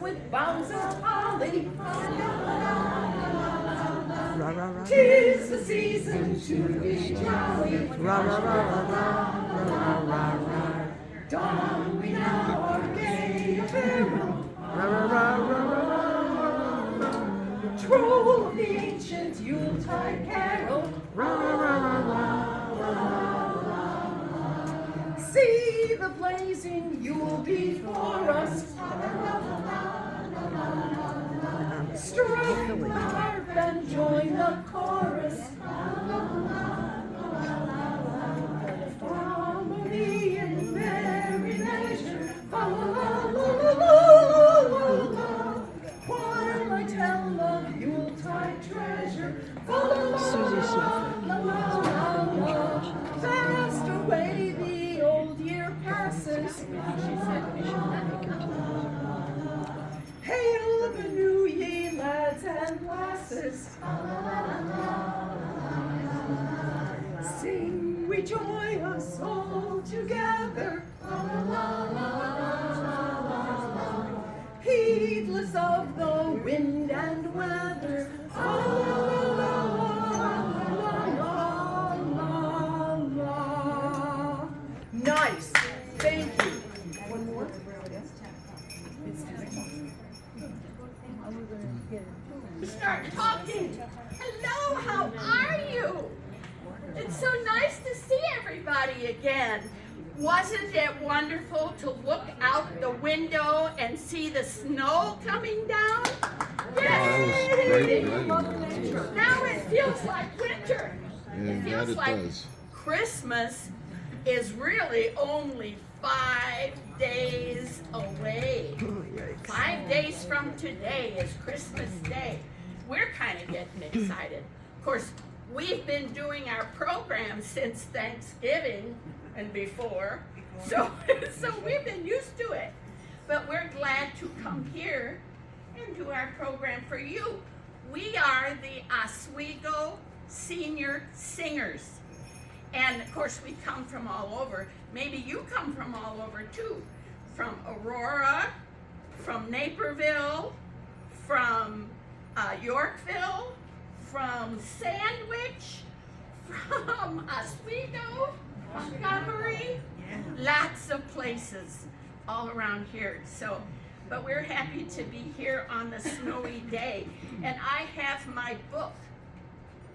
with boughs of holly. Ra ra ra. 'Tis the season to be jolly. Ra ra ra ra ra ra ra ra. Don we now our gay apparel. Ra ra ra ra ra. Troll of the ancient Yuletide carol. Ra ra ra ra See the blazing Yule before us. Strike the harp and join the chorus. Harmony and merry measure. Fa la la la la la la. While I tell of Yuletide treasure. Fa la la Susie la la la la. Fast away the old year passes. Hail the new ye lads and lasses. Sing we joy us all together. Heedless of the wind and weather. Nice. Thank you. One more. Start talking. Hello, how are you? It's so nice to see everybody again. Wasn't it wonderful to look out the window and see the snow coming down? Yay! Now it feels like winter. It feels like Christmas is really only 5 days away. 5 days from today is Christmas Day. We're kind of getting excited. Of course, we've been doing our program since Thanksgiving and before, so we've been used to it. But we're glad to come here and do our program for you. We are the Oswego Senior Singers. And of course, we come from all over. Maybe you come from all over too. From Aurora, from Naperville, from Yorkville, from Sandwich, from Oswego, Montgomery, lots of places all around here. So, but we're happy to be here on the snowy day. And I have my book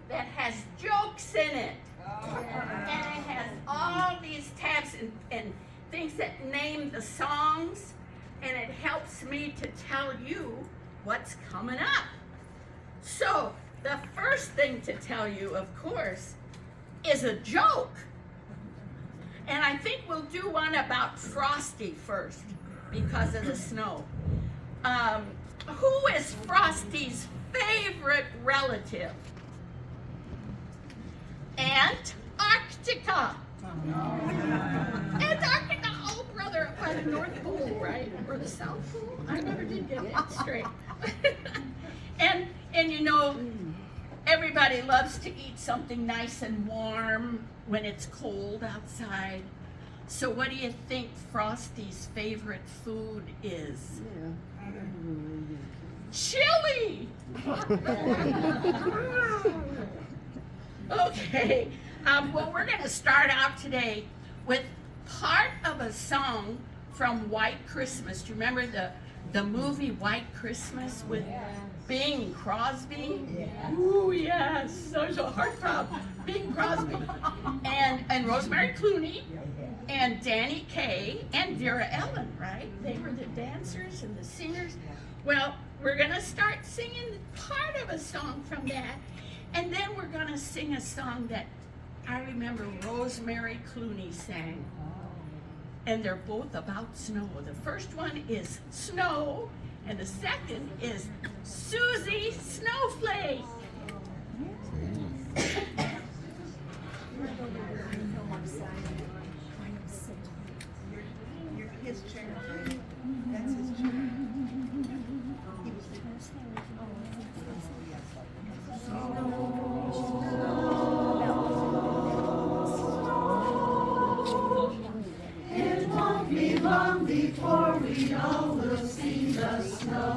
that has jokes in it. And it has all these tabs and things that name the songs, and it helps me to tell you what's coming up. So, the first thing to tell you, of course, is a joke. And I think we'll do one about Frosty first, because of the snow. Who is Frosty's favorite relative? Antarctica. Antarctica, oh brother, up by the North Pole, right? Or the South Pole? I never did get that straight. and you know, everybody loves to eat something nice and warm when it's cold outside. So what do you think Frosty's favorite food is? Chili! Okay, well, we're going to start out today with part of a song from White Christmas. Do you remember the movie White Christmas with Bing Crosby? Yeah. Ooh, yes, there's a heartthrob. Bing Crosby and Rosemary Clooney and Danny Kaye and Vera Ellen, right? They were the dancers and the singers. Well, we're going to start singing part of a song from that. And then we're going to sing a song that I remember Rosemary Clooney sang. And they're both about snow. The first one is Snow, and the second is Susie Snowflake. His chair. That's his chair. He was It won't be long before we all will see the snow.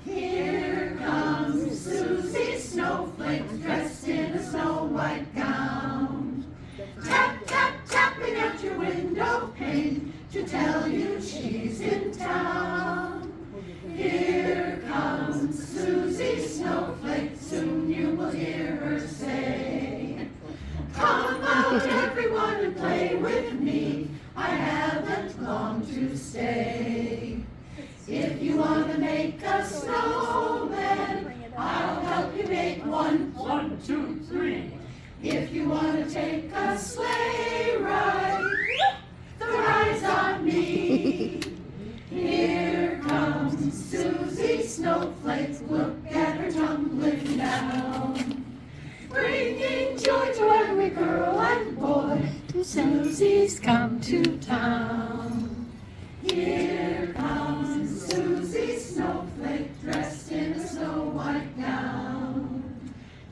Here comes Susie Snowflake, dressed in a snow white gown. Tap, tap, tapping at your window pane to tell you she's in town. Here comes Susie Snowflake, soon you will hear her say, come out everyone and play with me, I haven't long to stay. If you want to make a snowman, I'll help you make one. 1, 2, 3. If you want to take a sleigh ride, the ride's on me. Here comes Susie Snowflake, look at her tumbling down. Bringing joy to every girl and boy, Susie's come to town. Here comes Susie Snowflake, dressed in a snow white gown.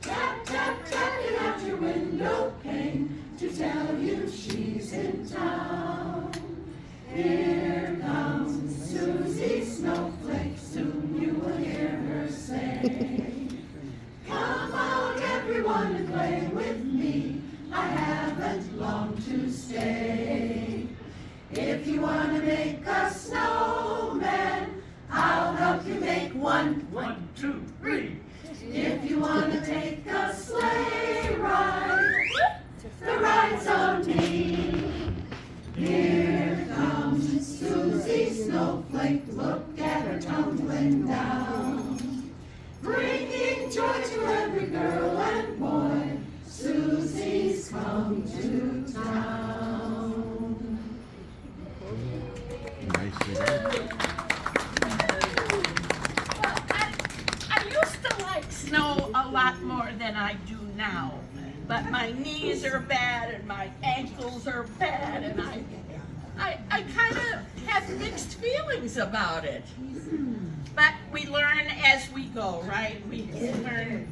Tap, tap, tapping at your window pane to tell you she's in town. Here comes Susie Snowflake, soon you will hear her say, come out everyone and play with me, I haven't long to stay. If you want to make a snowman, I'll help you make one. 1, 2, 3. If you want to take a sleigh ride, the ride's on me. Here comes Susie Snowflake, look at her tumbling down. Bringing joy to every girl and boy, Susie's come to town. Nicely done. Well, I used to like snow a lot more than I do now. But my knees are bad and my ankles are bad, and I kind of have mixed feelings about it. But we learn as we go, right? We learn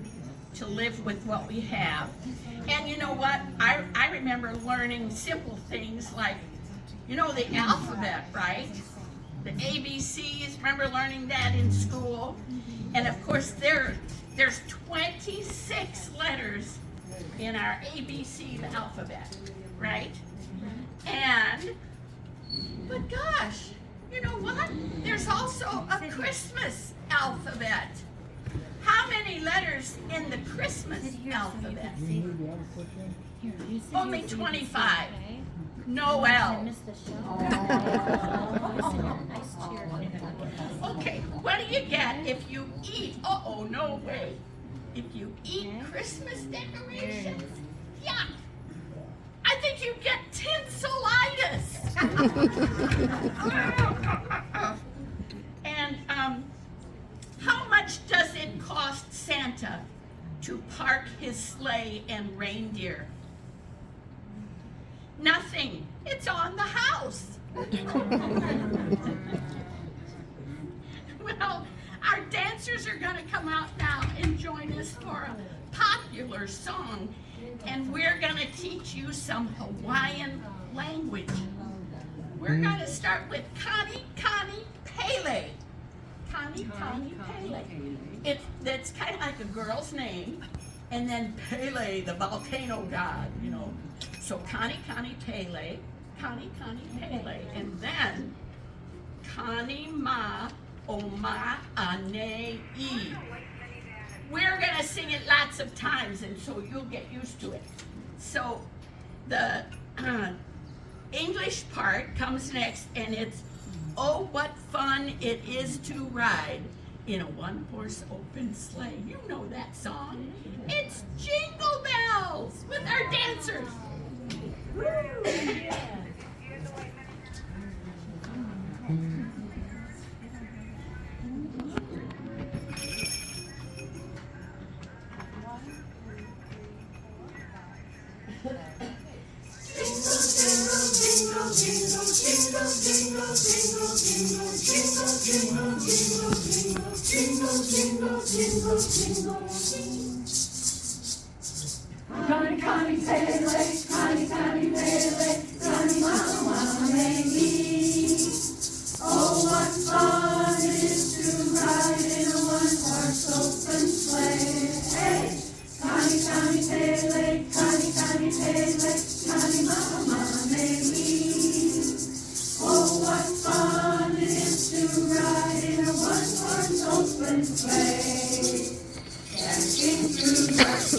to live with what we have. And you know what? I remember learning simple things like, you know, the alphabet, right? The ABCs, remember learning that in school? And of course there's 26 letters in our ABC alphabet, right? But gosh, you know what? There's also a Christmas alphabet. How many letters in the Christmas alphabet? Only 25. No L. Okay, what do you get if you eat, no way. If you eat Christmas decorations? Yuck! I think you get tinselitis. And how much does it cost Santa to park his sleigh and reindeer? Nothing. It's on the house. Well, our dancers are going to come out now and join us for a popular song, and we're going to teach you some Hawaiian language. We're going to start with Kani Kani Pele. Kani Kani Pele. That's kind of like a girl's name, and then Pele, the volcano god, you know. So Kani Kani Pele, Kani Kani Pele, and then Kani Ma Oma Anei. We're going to sing it lots of times, and so you'll get used to it. So the English part comes next, and it's, oh, what fun it is to ride in a one-horse open sleigh. You know that song. It's Jingle Bells with our dancers. Woo! Yeah. Kani Kani Pele, Kani Kani Pele, Kani Mama Mei. Oh, what fun it is to ride in a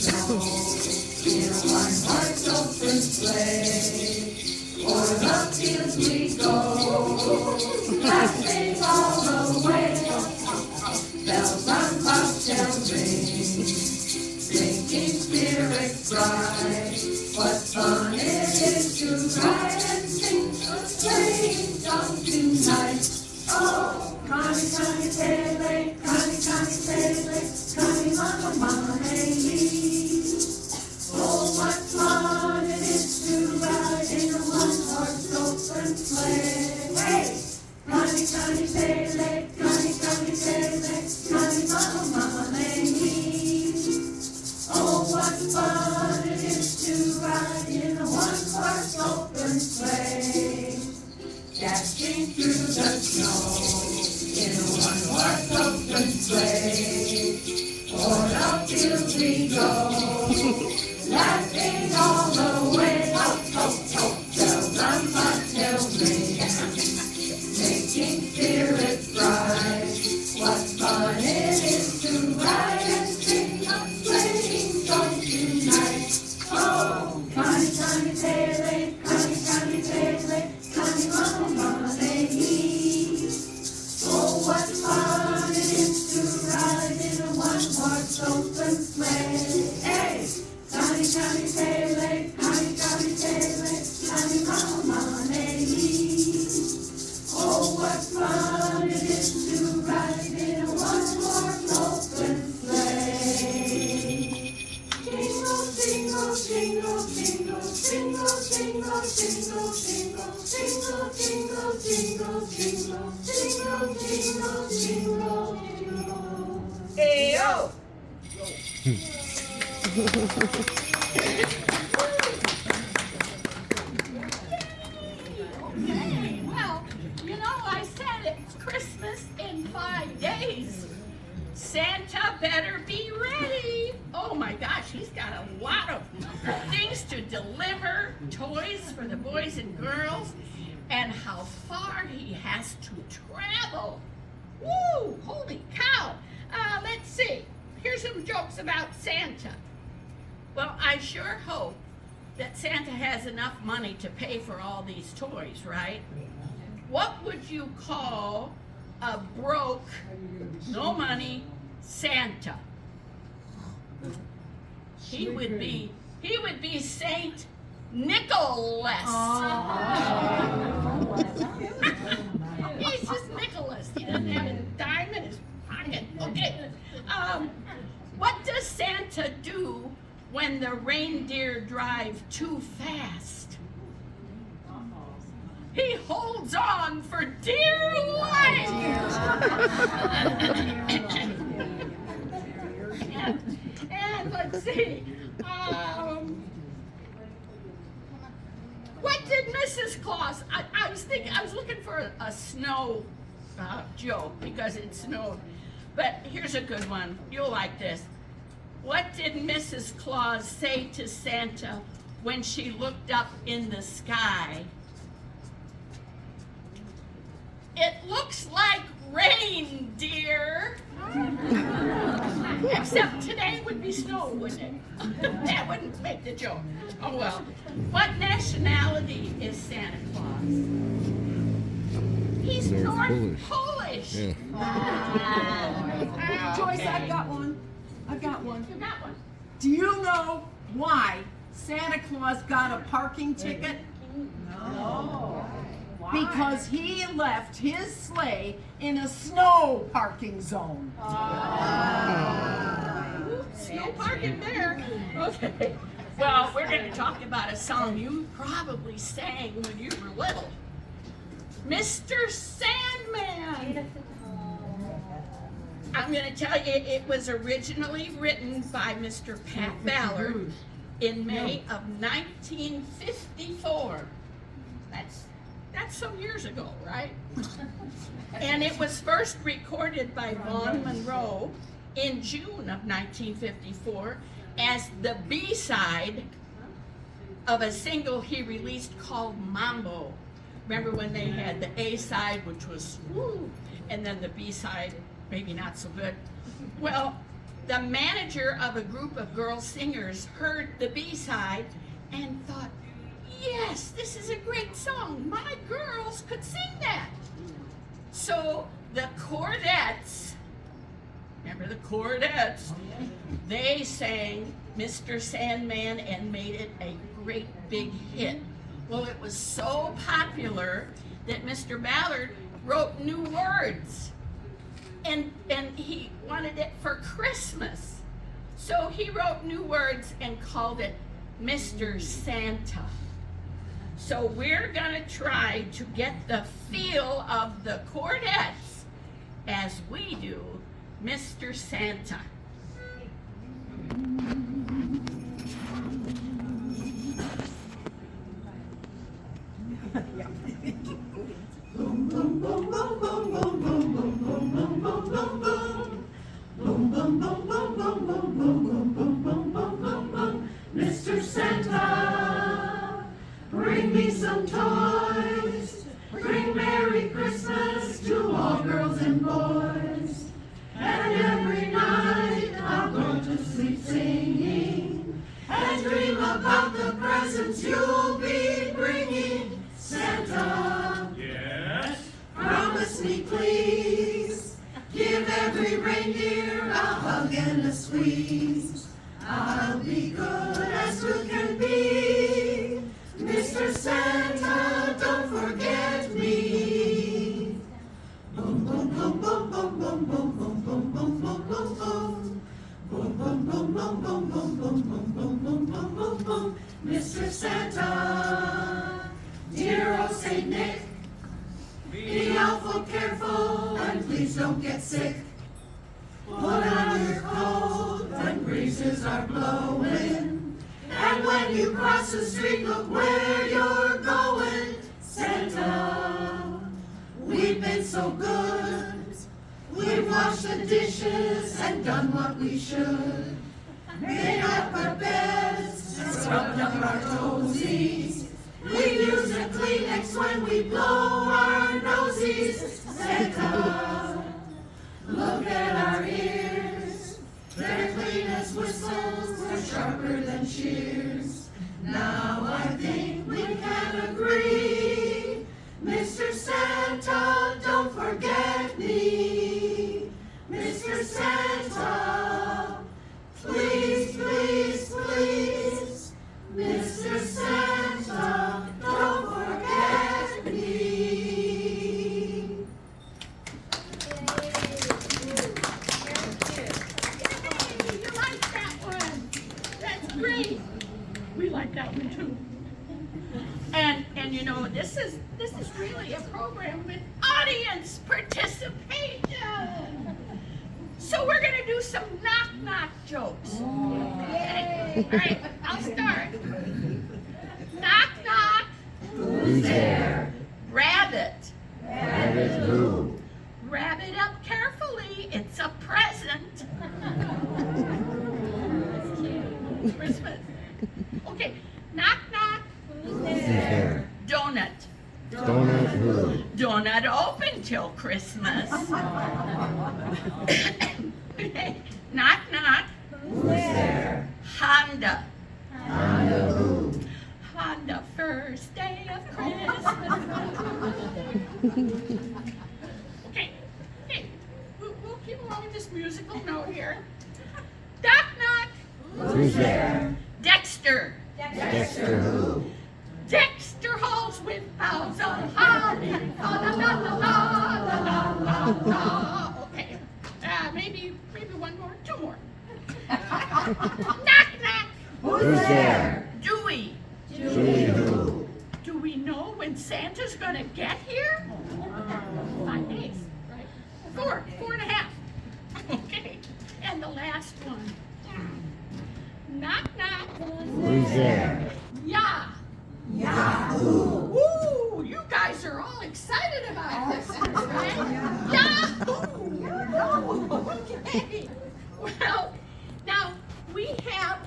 snow in a one-horse open sleigh. O'er the fields we go, laughing all the way. Bells on bobtails ring, drinking spirits bright. What fun it is to ride and sing a sleighing song tonight. Oh, Connie, Connie, Pele, Connie, Connie, Pele, Connie, Mama, Mama, hey, me. Oh, what fun it is to ride in a one-horse open sleigh. Hey, Connie, Connie, Pele, Connie, Connie, Pele, Connie, Mama, Mama, hey, me. Oh, what fun it is to ride in a one-horse open sleigh. Dashing through the snow in a one-horse open sleigh. O'er the fields we go, laughing all the way. Ho, ho, ho, bells on bobtails ring, making spirits bright. What fun it is to ride and sing a sleighing song tonight. Oh, Connie, Connie, Pele, Connie, Connie, Pele, Connie, Mama, Mama, hey, me. Oh, what fun it is to ride in a one-horse open sleigh. Hey, Connie, Connie, Pele, Connie, Connie, Pele, Connie, Mama, Mama, hey, me. Oh, what fun it is to ride in a one-horse open sleigh. Jingle, jingle, jingle, jingle, jingle, jingle, jingle, jingle, jingle, jingle, jingle, jingle, jingle, jingle, jingle, jingle. Ayo! Okay, well, you know, I said it's Christmas in 5 days. Santa better be ready. Oh my gosh, he's got a lot of things to deliver, toys for the boys and girls, and how far he has to travel. Woo, holy cow. Let's see, here's some jokes about Santa. Well, I sure hope that Santa has enough money to pay for all these toys, right? What would you call a broke, no money Santa? He would be Saint Nicholas. He's just Nicholas. He doesn't have a dime in his pocket. Okay. What does Santa do when the reindeer drive too fast? He holds on for dear life. and let's see. What did Mrs. Claus? I was looking for a snow joke because it snowed. But here's a good one. You'll like this. What did Mrs. Claus say to Santa when she looked up in the sky? It looks like rain, dear. Except today would be snow, wouldn't it? That wouldn't make the joke. Oh well. What nationality is Santa Claus? He's North Polish. Yeah. Joyce, I've got one. I've got one. You got one. Do you know why Santa Claus got a parking ticket? No. Because he left his sleigh in a snow parking zone. Snow parking there. Okay. Well, we're going to talk about a song you probably sang when you were little. Mr. Sandman. I'm going to tell you, it was originally written by Mr. Pat Ballard in May of 1954. That's some years ago, right? And it was first recorded by Vaughn Monroe in June of 1954 as the B-side of a single he released called Mambo. Remember when they had the A-side, which was woo, and then the B-side, maybe not so good. Well, the manager of a group of girl singers heard the B-side and thought, yes, this is a great song. My girls could sing that. So the Chordettes, remember the Chordettes? They sang Mr. Sandman and made it a great big hit. Well, it was so popular that Mr. Ballard wrote new words. And he wanted it for Christmas. So he wrote new words and called it Mr. Santa. So we're gonna try to get the feel of the Chordettes as we do Mr. Santa. Mr. Santa, bring me some toys. Bring Merry Christmas to all girls and boys. And every night I'll go to sleep singing and dream about the presents you'll be bringing. Santa, Yes. promise me please, give every reindeer a hug and a squeeze. I'll be good as good can be. Mr. Santa, don't forget me. Boom, boom, boom, boom, boom, boom, boom, boom, boom, boom, boom, boom, boom. Boom, boom, boom, boom, boom, boom, boom, boom, boom, boom, boom, boom, boom. Mr. Santa, dear old Saint Nick, be awful careful and please don't get sick. Put on your coat when breezes are blowing, and when you cross the street, look where you're going. Santa, we've been so good. We've washed the dishes and done what we should. Made up our beds and scrubbed up our toesies. We use a Kleenex when we blow our nosies. Santa, look at our ears. They're clean as whistles, they're sharper than shears. Now I think we can agree. Mr. Santa, don't forget me. Mr. Santa, please, please, please. Mr. Santa, don't forget me. Hey, you like that one? That's great. We like that one too. And you know, this is really a program with audience participation. So we're gonna do some knock-knock jokes. Okay? All right, I'll start. Knock, knock. Who's there? Rabbit. Rabbit who? Wrap it up carefully. It's a present. Christmas. Okay. Knock, knock. Who's there? Donut. Donut who? Donut open till Christmas. Knock, knock. Who's there? Honda. Honda who? Honda first day of Christmas. Okay. We'll keep along with this musical note here. Knock, knock. Who's there? Dexter. Dexter who? Dexter Halls with boughs of holly. La la la la la la la la. Okay. Maybe one more, two more. Knock, knock. Who's there? Dewey. Dewey who? Do we know when Santa's gonna get here? 5 days, right? 4.5. Okay. And the last one. Knock, knock. Who's there? Yeah. Yahoo! Woo! You guys are all excited about this, right? Yahoo! Okay. Well, now we have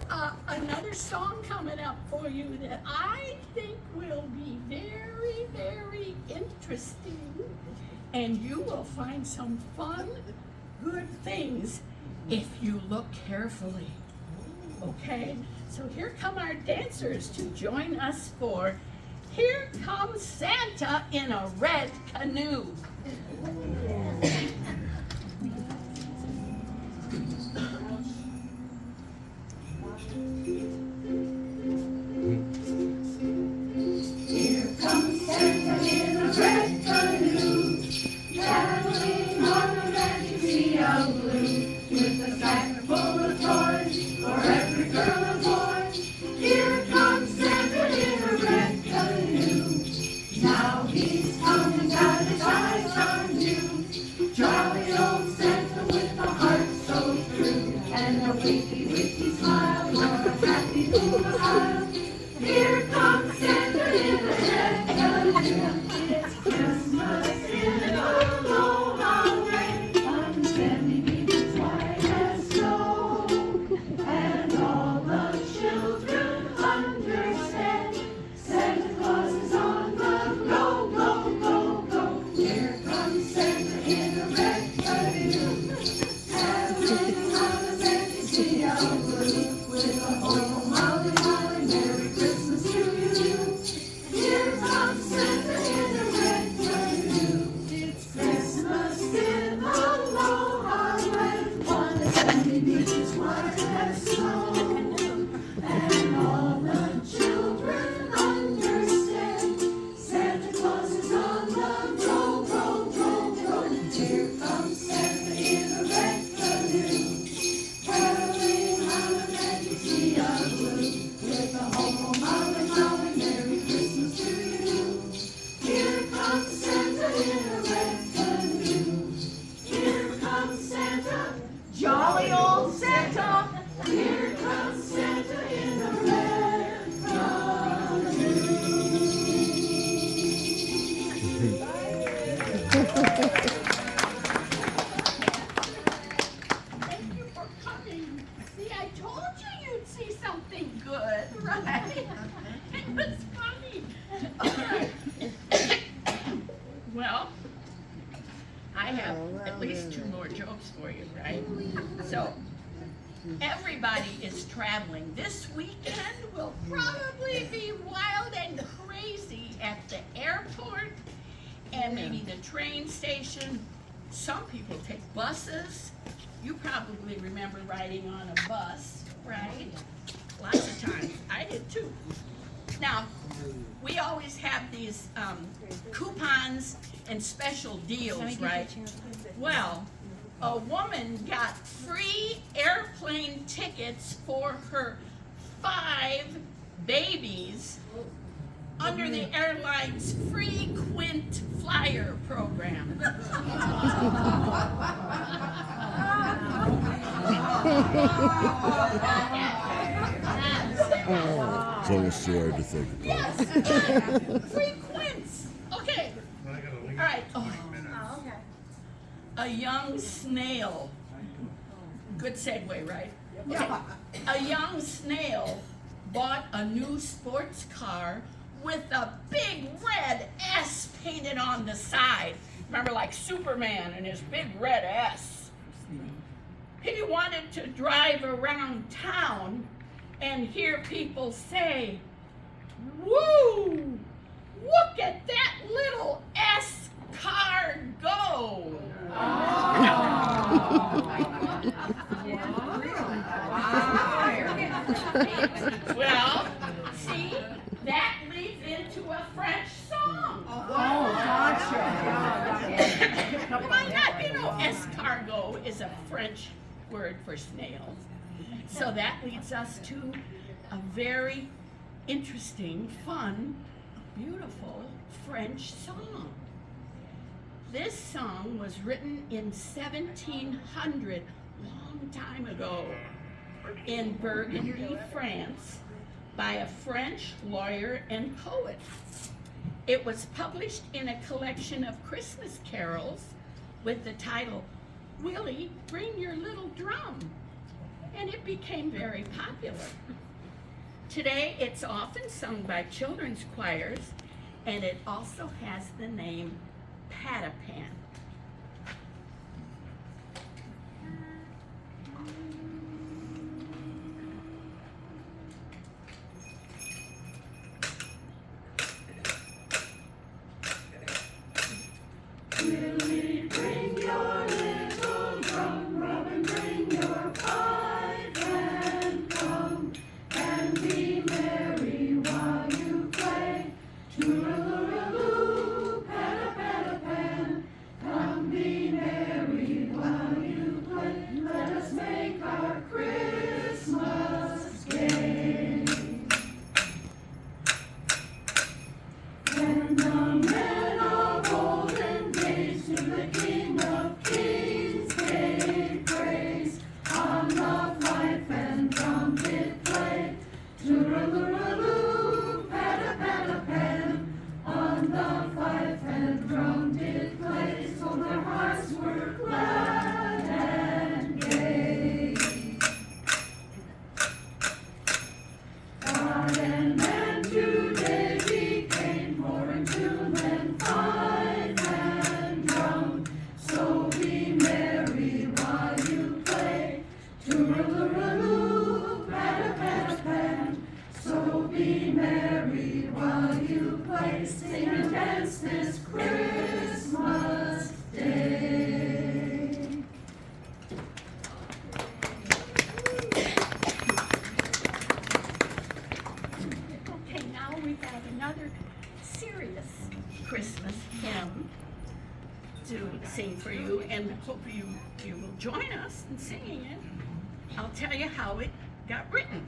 another song coming up for you that I think will be very, very interesting, and you will find some fun, good things if you look carefully. Okay, so here come our dancers to join us for Here Comes Santa in a Red Canoe. Here comes Santa in a red canoe, traveling on a magic sea of blue, with a sack full of toys for every girl and boy. Here comes Santa in a red canoe. Now he's coming down his eyes on you. Jolly old Santa with a heart so true, and a winky, winky smile for a happy little child. Here comes Santa in a red canoe. It's Christmas in a low way, on sandy beaches white as snow. And all the children understand Santa Claus is on the go, go, go, go. Here comes Santa in a red canoe, traveling on a sandy sea of blue, with a home holly, holly, Merry Christmas to you. Here comes Santa in a red canoe. It's Christmas in the Aloha Land, on the sandy beaches white as snow. And all the children understand Santa Claus is on the go, go, go, go. Here comes Santa in a red canoe, traveling on a magic sea of blue, with a home, holly, holly, Merry Christmas to you. Here comes Santa in a red canoe. Here comes Santa, Jolly old Santa. here comes Santa in a red canoe. Thank you for coming. See, I told you you'd see something good, right? It was funny. Okay. Well, I have at least 2 more jokes for you, right? So, everybody is traveling. This weekend will probably be wild and crazy at the airport and maybe the train station. Some people take buses. You probably remember riding on a bus, right? Lots of times. I did too. Now, we always have these coupons and special deals, right? Well, a woman got free airplane tickets for her 5 babies under the airline's frequent flyer program. It's almost too hard to think about. Yes, frequents. Okay. All right. A young snail. Good segue, right? Okay. A young snail bought a new sports car with a big red S painted on the side. Remember, like Superman and his big red S. He wanted to drive around town and hear people say, "Woo! Look at that little S car go!" Well, see, that leads into a French song. Why not? You know, escargot is a French word for snail. So that leads us to a very interesting, fun, beautiful French song. This song was written in 1700, long time ago, in Burgundy, France, by a French lawyer and poet. It was published in a collection of Christmas carols with the title, "Willie, Bring Your Little Drum," and it became very popular. Today, it's often sung by children's choirs, and it also has the name Pat-a-Pan. hope you will join us in singing it. I'll tell you how it got written.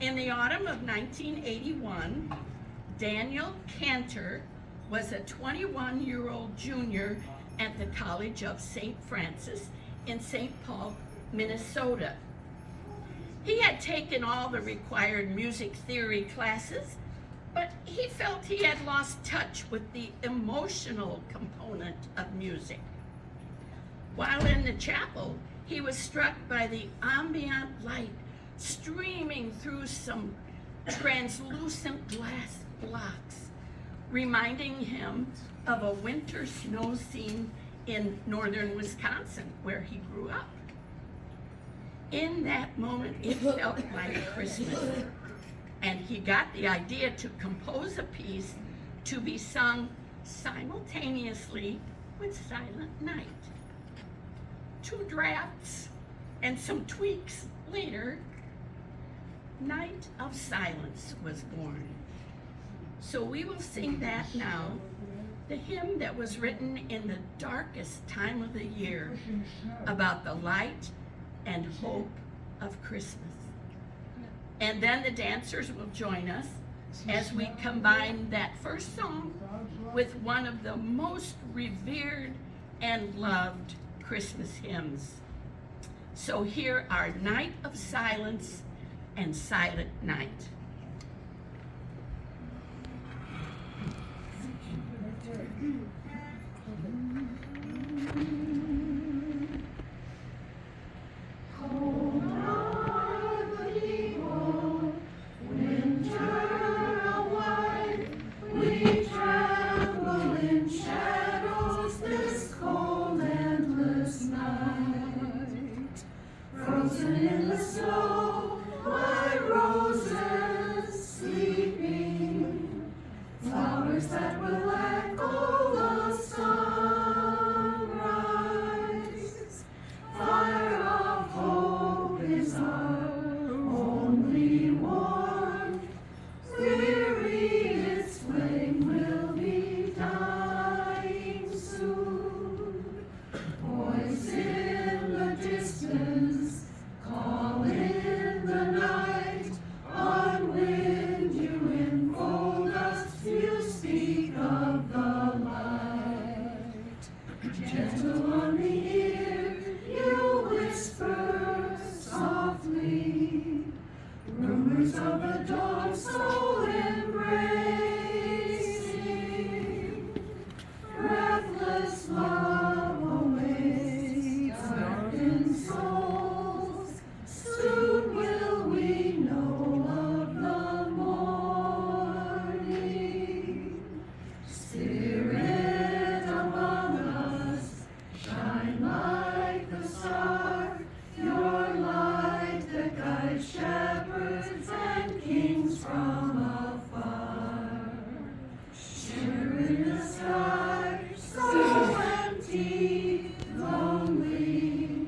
In the autumn of 1981, Daniel Cantor was a 21-year-old junior at the College of St. Francis in St. Paul, Minnesota. He had taken all the required music theory classes, but he felt he had lost touch with the emotional component of music. While in the chapel, he was struck by the ambient light streaming through some translucent glass blocks, reminding him of a winter snow scene in northern Wisconsin, where he grew up. In that moment, it felt like Christmas, and he got the idea to compose a piece to be sung simultaneously with Silent Night. 2 drafts and some tweaks later, Night of Silence was born. So we will sing that now, the hymn that was written in the darkest time of the year about the light and hope of Christmas. And then the dancers will join us as we combine that first song with one of the most revered and loved Christmas hymns. So here are Night of Silence and Silent Night. Frozen in the snow, my roses sleeping, flowers that will echo the sunrise. Fire of hope is our only warmth, weary its flame will be dying soon. Voice in the distance, call in the night, on wind you enfold us, you speak of the light. Gentle on the ear, you whisper softly, rumors of a dawn so embracing. Breathless love awaits darkened souls, soon will we know of the morning. Spirit among us, shine like the star, your light that guides shepherds and kings from afar. Shimmer in the sky, so empty, lonely,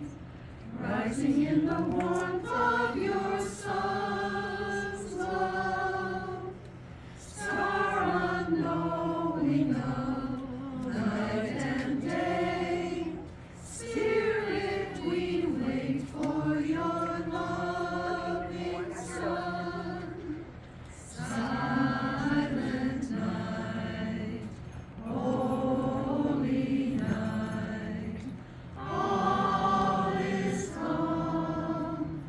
rising in the warmth of your son's love. Star unknowing of night and day, Spirit, we wait for your loving Son. Silent night, holy night, all is calm,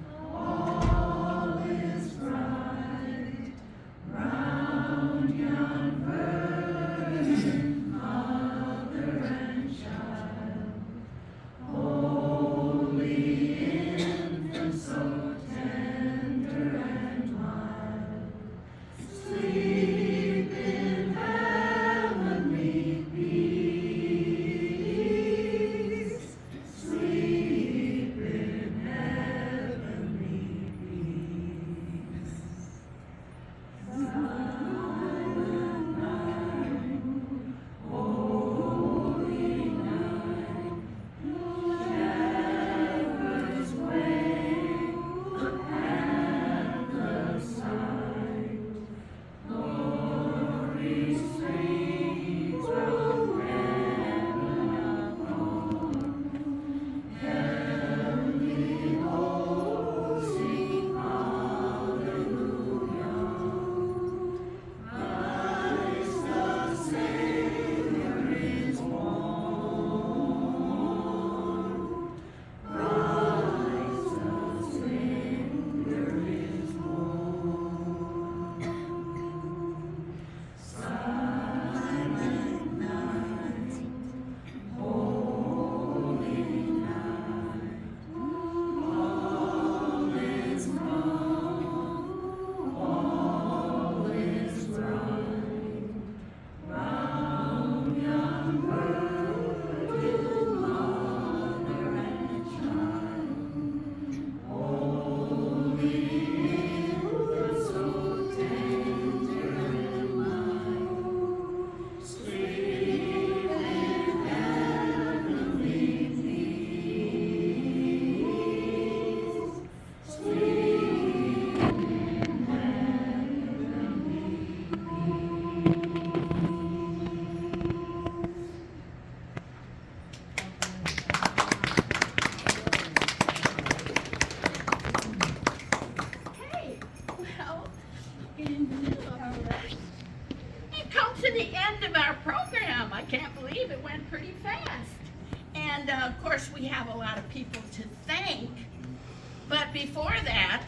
before that,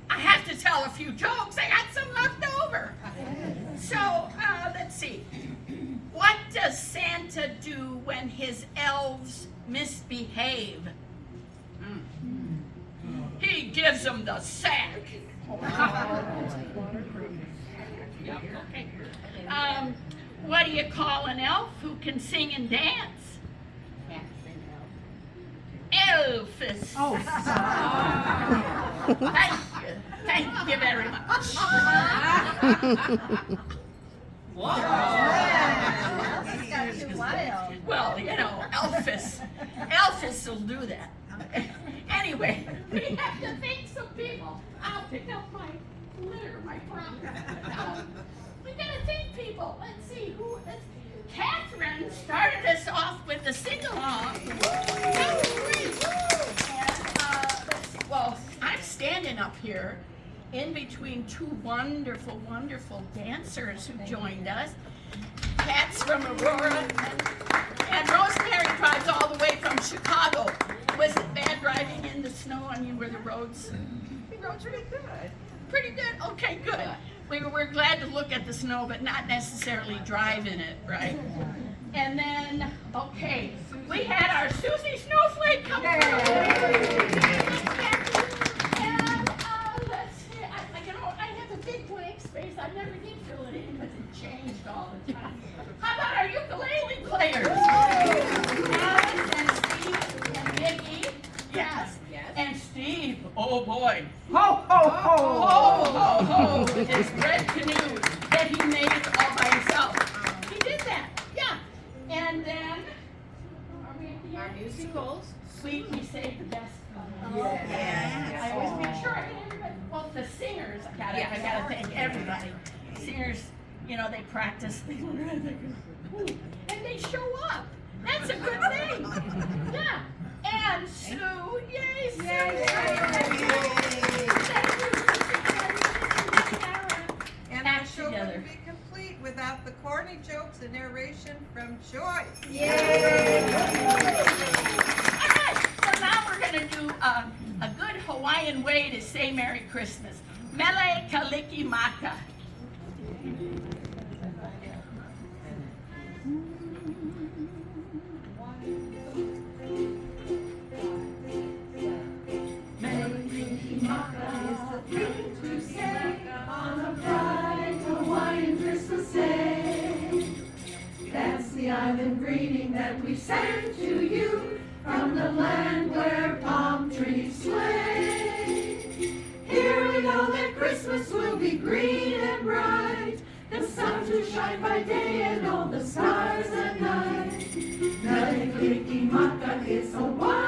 I have to tell a few jokes. I got some left over. So, let's see. What does Santa do when his elves misbehave? He gives them the sack. Yeah, okay. What do you call an elf who can sing and dance? Elvis. Oh, Thank you very much. Well, you know, Elvis will do that. Anyway, we have to thank some people. I'll pick up my litter, my property. We gotta thank people. Let's see who. Catherine started us off with a sing-along. That was great. And let's see. Well, I'm standing up here in between two wonderful, wonderful dancers who joined us. Kat's from Aurora, and Rosemary drives all the way from Chicago. Was it bad driving in the snow? I mean, were the roads? The roads were good. Pretty good? Okay, good. We're glad to look at the snow, but not necessarily drive in it, right? And then, okay, we had our Susie Snowflake come through. And let's see, I have a big blank space. I never did fill it in because it changed all the time. How about our ukulele players? Alice and Steve and Vicki. Yes. And Steve, oh boy. ho, ho, ho. Ho, ho, ho, his red canoe that he made all by himself. He did that, yeah. And then, are we at the end? musicals. Sweet, we saved the best. Yes. I always make sure I get everybody. Well, the singers, I gotta thank everybody. Singers, you know, they practice, they learn, and they show up. That's a good thing. Yeah. And Sue, yay, Sue! And our show wouldn't be complete without the corny jokes and narration from Joyce. Alright, so now we're gonna do a good Hawaiian way to say Merry Christmas. Mele kaliki maka. To say on a bright Hawaiian Christmas day. That's the island greeting that we send to you from the land where palm trees sway. Here we know that Christmas will be green and bright, the sun to shine by day and all the stars at night. Mele Kalikimaka is Hawaii.